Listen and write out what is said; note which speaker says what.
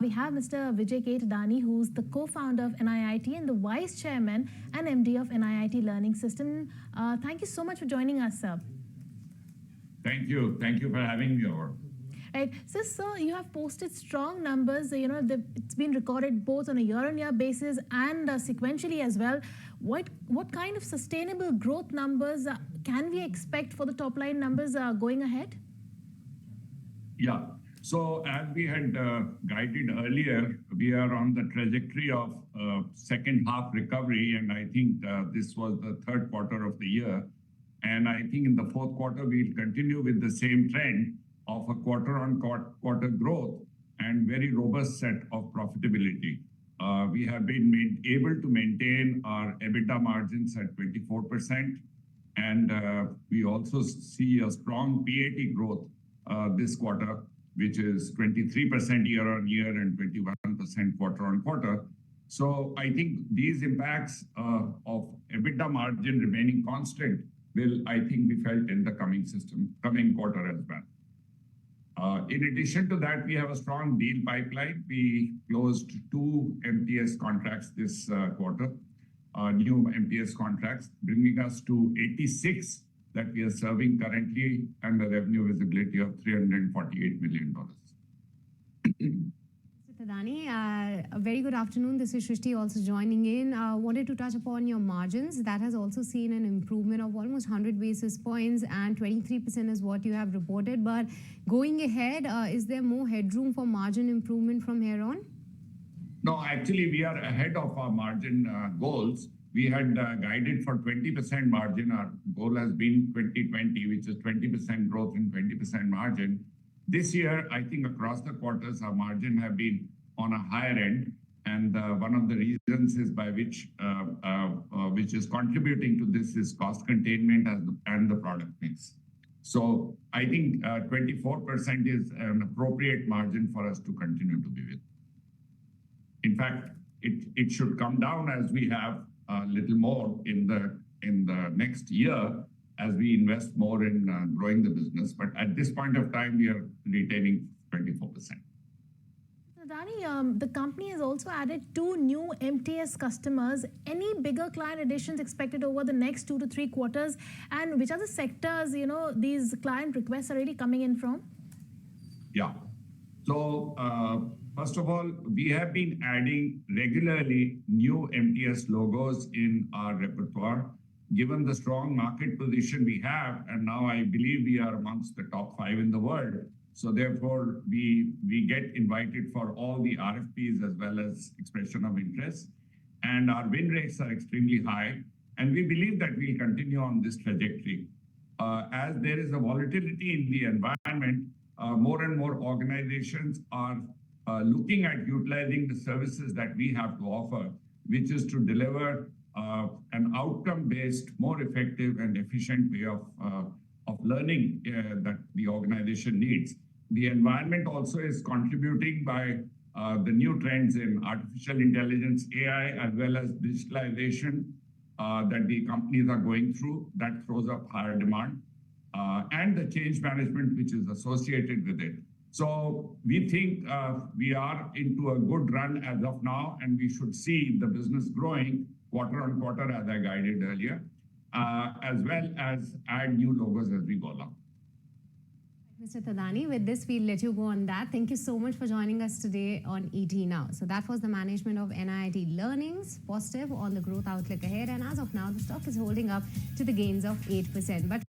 Speaker 1: We have Mr. Vijay Thadani, who's the co-founder of NIIT and the vice chairman and MD of NIIT Learning System. Thank you so much for joining us, sir.
Speaker 2: Thank you. Thank you for having me over.
Speaker 1: Right. So, sir, you have posted strong numbers. It's been recorded both on a year-on-year basis and sequentially as well. What kind of sustainable growth numbers can we expect for the top line numbers going ahead?
Speaker 2: Yeah. So as we had guided earlier, we are on the trajectory of second half recovery, and I think this was the third quarter of the year. And I think in the fourth quarter, we'll continue with the same trend of a quarter-on-quarter growth and very robust set of profitability. We have been able to maintain our EBITDA margins at 24%, and we also see a strong PAT growth this quarter, which is 23% year-on-year and 21% quarter-on-quarter. So I think these impacts of EBITDA margin remaining constant will, I think, be felt in the coming quarter as well. In addition to that, we have a strong deal pipeline. We closed 2 MTS contracts this quarter, new MTS contracts, bringing us to 86 that we are serving currently and a revenue visibility of $348 million.
Speaker 3: Mr. Thadani, a very good afternoon. This is Shrishti also joining in. Wanted to touch upon your margins. That has also seen an improvement of almost 100 basis points, and 23% is what you have reported. But going ahead, is there more headroom for margin improvement from here on?
Speaker 2: No, actually, we are ahead of our margin goals. We had guided for 20% margin. Our goal has been 2020, which is 20% growth and 20% margin. This year, I think across the quarters, our margin have been on a higher end. And one of the reasons is by which is contributing to this is cost containment and the product mix. So I think 24% is an appropriate margin for us to continue to be with. In fact, it should come down as we have a little more in the next year as we invest more in growing the business. But at this point of time, we are retaining 24%.
Speaker 1: Thadani, the company has also added 2 new MTS customers. Any bigger client additions expected over the next 2 to 3 quarters? And which are the sectors, these client requests are really coming in from?
Speaker 2: Yeah. So first of all, we have been adding regularly new MTS logos in our repertoire. Given the strong market position we have, and now I believe we are amongst the top 5 in the world. So therefore, we get invited for all the RFPs as well as expression of interest. And our win rates are extremely high. And we believe that we'll continue on this trajectory. As there is a volatility in the environment, more and more organizations are looking at utilizing the services that we have to offer, which is to deliver an outcome-based, more effective and efficient way of learning that the organization needs. The environment also is contributing by the new trends in artificial intelligence, AI, as well as digitalization that the companies are going through. That throws up higher demand and the change management which is associated with it. So we think we are into a good run as of now, and we should see the business growing quarter on quarter, as I guided earlier, as well as add new logos as we go along.
Speaker 3: Mr. Thadani, with this, we'll let you go on that. Thank you so much for joining us today on ET Now. So that was the management of NIIT Learning's positive on the growth outlook ahead. And as of now, the stock is holding up to the gains of 8%. But